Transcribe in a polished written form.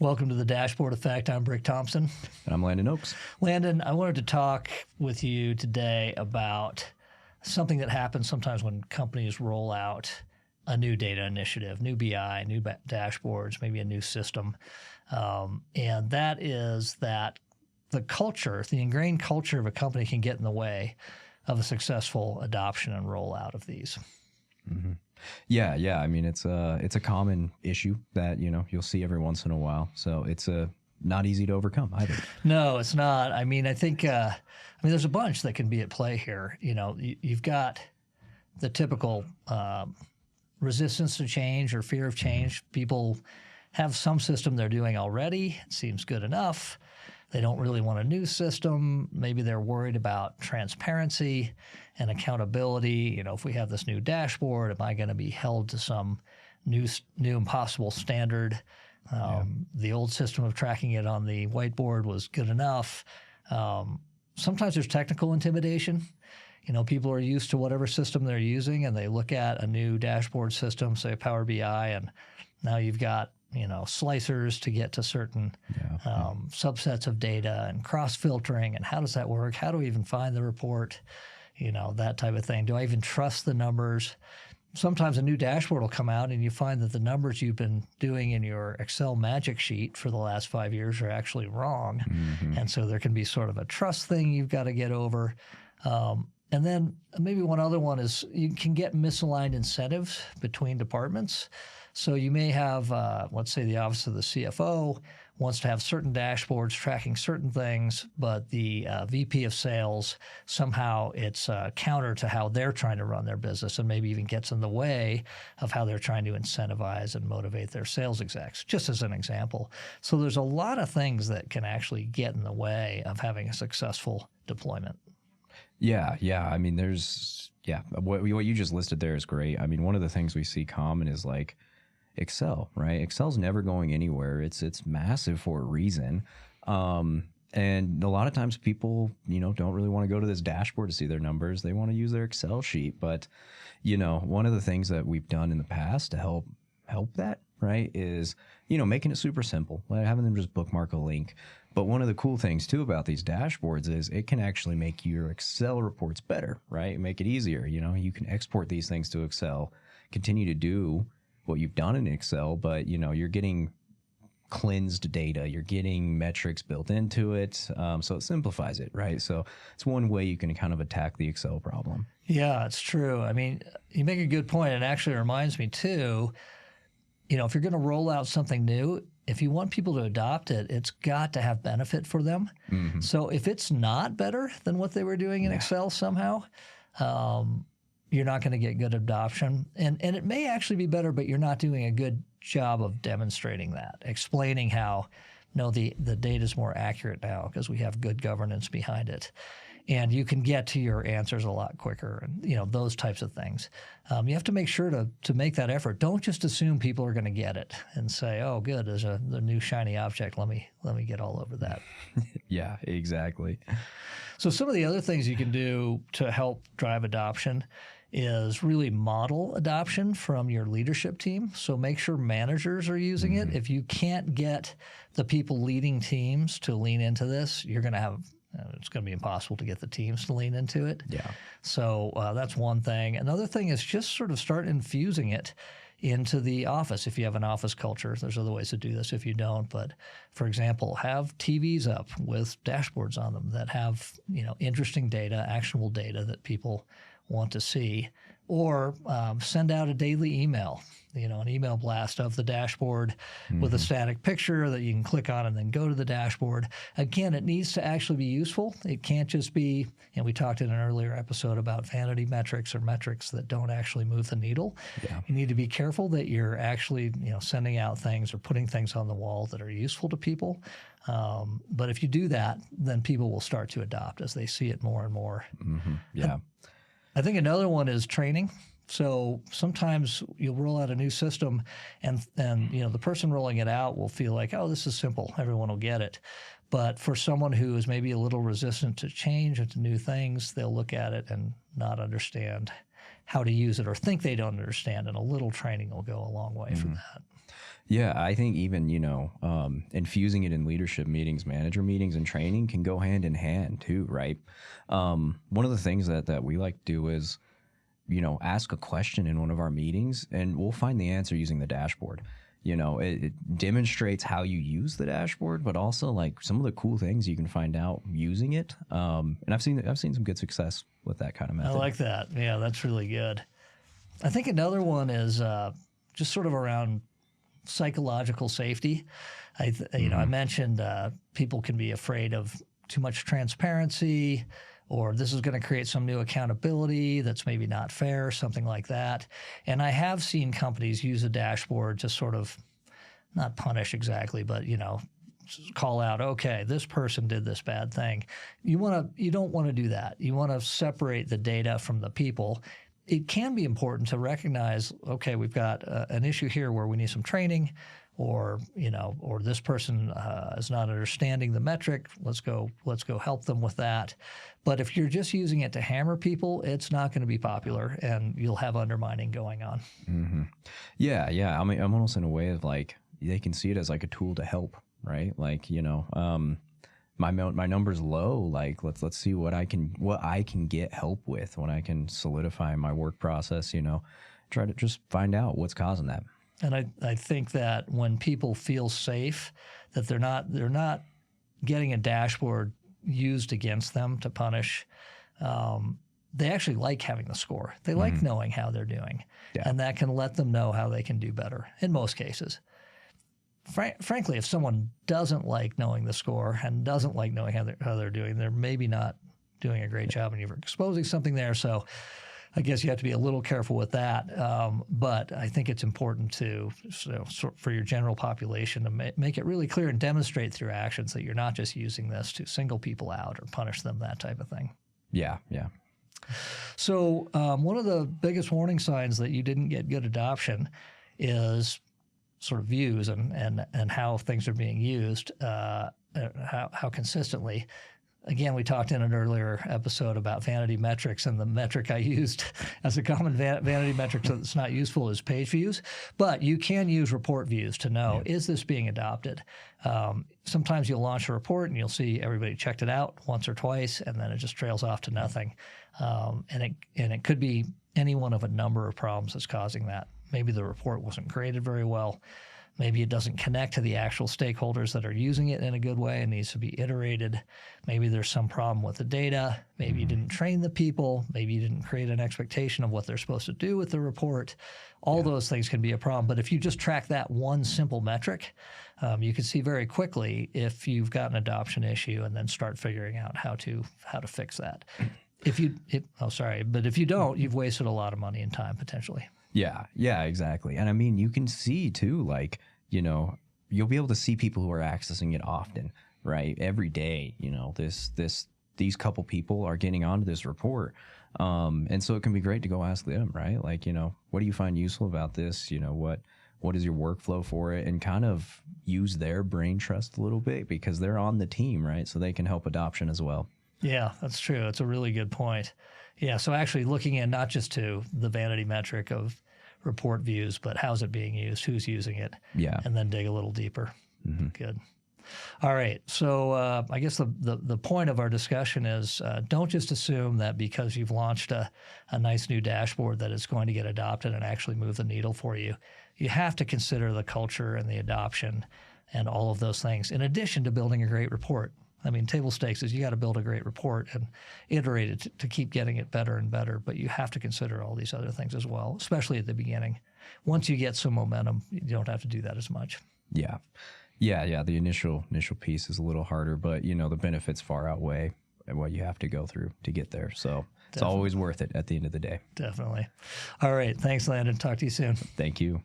Welcome to the Dashboard Effect. I'm Brick Thompson. And I'm Landon Oaks. Landon, I wanted to talk with you today about something that happens sometimes when companies roll out a new data initiative, new BI, new dashboards, maybe a new system. And that is that the culture, the ingrained culture of a company can get in the way of a successful adoption and rollout of these. Mm-hmm. Yeah. I mean, it's a common issue that, you'll see every once in a while. So it's not easy to overcome either. No, it's not. I mean, I think, there's a bunch that can be at play here. You've got the typical resistance to change or fear of change. People have some system they're doing already. It seems good enough. They don't really want a new system. Maybe they're worried about transparency and accountability. If we have this new dashboard, am I going to be held to some new impossible standard? The old system of tracking it on the whiteboard was good enough. Sometimes there's technical intimidation. People are used to whatever system they're using, and they look at a new dashboard system, say Power BI, and now you've got slicers to get to certain subsets of data and cross-filtering, and how does that work? How do we even find the report? That type of thing. Do I even trust the numbers? Sometimes a new dashboard will come out and you find that the numbers you've been doing in your Excel magic sheet for the last 5 years are actually wrong. Mm-hmm. And so there can be sort of a trust thing you've got to get over. And then maybe one other one is you can get misaligned incentives between departments. So you may have, let's say the office of the CFO wants to have certain dashboards tracking certain things, but the VP of sales, somehow it's counter to how they're trying to run their business and maybe even gets in the way of how they're trying to incentivize and motivate their sales execs, just as an example. So there's a lot of things that can actually get in the way of having a successful deployment. Yeah. I mean, what you just listed there is great. I mean, one of the things we see common is like Excel, right? Excel's never going anywhere. It's massive for a reason. And a lot of times people, don't really want to go to this dashboard to see their numbers. They want to use their Excel sheet. But, one of the things that we've done in the past to help that, right, is, making it super simple, like having them just bookmark a link. But one of the cool things too about these dashboards is it can actually make your Excel reports better, right? Make it easier. You can export these things to Excel, continue to do what you've done in Excel, but you're getting cleansed data, you're getting metrics built into it, so it simplifies it, right? So it's one way you can kind of attack the Excel problem. Yeah, it's true. I mean, you make a good point. It actually reminds me too, if you're going to roll out something new, if you want people to adopt it, it's got to have benefit for them. Mm-hmm. So if it's not better than what they were doing in Excel somehow, you're not going to get good adoption. And it may actually be better, but you're not doing a good job of demonstrating that, explaining how, the data is more accurate now because we have good governance behind it. And you can get to your answers a lot quicker and, those types of things. You have to make sure to make that effort. Don't just assume people are going to get it and say, oh, good, there's the new shiny object. Let me get all over that. Yeah, exactly. So some of the other things you can do to help drive adoption is really model adoption from your leadership team. So make sure managers are using it. If you can't get the people leading teams to lean into this, you're going to have it's going to be impossible to get the teams to lean into it. Yeah. So that's one thing. Another thing is just sort of start infusing it into the office. If you have an office culture, there's other ways to do this if you don't. But for example, have TVs up with dashboards on them that have, interesting data, actionable data that people want to see, or send out a daily email, an email blast of the dashboard with a static picture that you can click on and then go to the dashboard. Again, it needs to actually be useful. It can't just be, and we talked in an earlier episode about vanity metrics or metrics that don't actually move the needle. Yeah. You need to be careful that you're actually, sending out things or putting things on the wall that are useful to people. But if you do that, then people will start to adopt as they see it more and more. Mm-hmm. Yeah. I think another one is training. So sometimes you'll roll out a new system and the person rolling it out will feel like, oh, this is simple. Everyone will get it. But for someone who is maybe a little resistant to change and to new things, they'll look at it and not understand how to use it or think they don't understand, and a little training will go a long way for that. Yeah, I think even, infusing it in leadership meetings, manager meetings, and training can go hand in hand too, right? One of the things that we like to do is, ask a question in one of our meetings and we'll find the answer using the dashboard. It demonstrates how you use the dashboard, but also like some of the cool things you can find out using it. And I've seen some good success with that kind of method. I like that. Yeah, that's really good. I think another one is just sort of around psychological safety. I mentioned people can be afraid of too much transparency, or this is going to create some new accountability that's maybe not fair, something like that. And I have seen companies use a dashboard to sort of not punish exactly, but call out, okay, this person did this bad thing. You don't want to do that. You want to separate the data from the people. It can be important to recognize, okay, we've got an issue here where we need some training, or this person is not understanding the metric. Let's go help them with that. But if you're just using it to hammer people, it's not going to be popular, and you'll have undermining going on. Mm-hmm. Yeah. I mean, I'm almost in a way of like they can see it as like a tool to help, right? Like my number's low. Like let's see what I can get help with when I can solidify my work process. Try to just find out what's causing that. And I think that when people feel safe, that they're not getting a dashboard used against them to punish. They actually like having the score. They like knowing how they're doing, and that can let them know how they can do better in most cases. Frankly, if someone doesn't like knowing the score and doesn't like knowing how they're doing, they're maybe not doing a great job, and you're exposing something there. So I guess you have to be a little careful with that. But I think it's important for your general population to make it really clear and demonstrate through actions that you're not just using this to single people out or punish them, that type of thing. Yeah. So one of the biggest warning signs that you didn't get good adoption is sort of views and how things are being used, how consistently. Again, we talked in an earlier episode about vanity metrics, and the metric I used as a common vanity metric that's not useful is page views. But you can use report views to know, is this being adopted? Sometimes you'll launch a report and you'll see everybody checked it out once or twice, and then it just trails off to nothing. And it could be any one of a number of problems that's causing that. Maybe the report wasn't created very well. Maybe it doesn't connect to the actual stakeholders that are using it in a good way and needs to be iterated. Maybe there's some problem with the data. Maybe you didn't train the people. Maybe you didn't create an expectation of what they're supposed to do with the report. All those things can be a problem. But if you just track that one simple metric, you can see very quickly if you've got an adoption issue, and then start figuring out how to fix that. But if you don't, you've wasted a lot of money and time potentially. Yeah, exactly. And I mean, you can see too, like, you'll be able to see people who are accessing it often, right? Every day, these couple people are getting onto this report. And so it can be great to go ask them, right? Like, what do you find useful about this? What is your workflow for it? And kind of use their brain trust a little bit, because they're on the team, right? So they can help adoption as well. Yeah, that's true. It's a really good point. Yeah, so actually looking in not just to the vanity metric of report views, but how's it being used, who's using it, and then dig a little deeper. Good. All right, so I guess the point of our discussion is don't just assume that because you've launched a nice new dashboard that it's going to get adopted and actually move the needle for you. You have to consider the culture and the adoption and all of those things, in addition to building a great report. I mean, table stakes is you got to build a great report and iterate it to keep getting it better and better. But you have to consider all these other things as well, especially at the beginning. Once you get some momentum, you don't have to do that as much. Yeah. The initial piece is a little harder, but the benefits far outweigh what you have to go through to get there. So it's always worth it at the end of the day. Definitely. All right. Thanks, Landon. Talk to you soon. Thank you.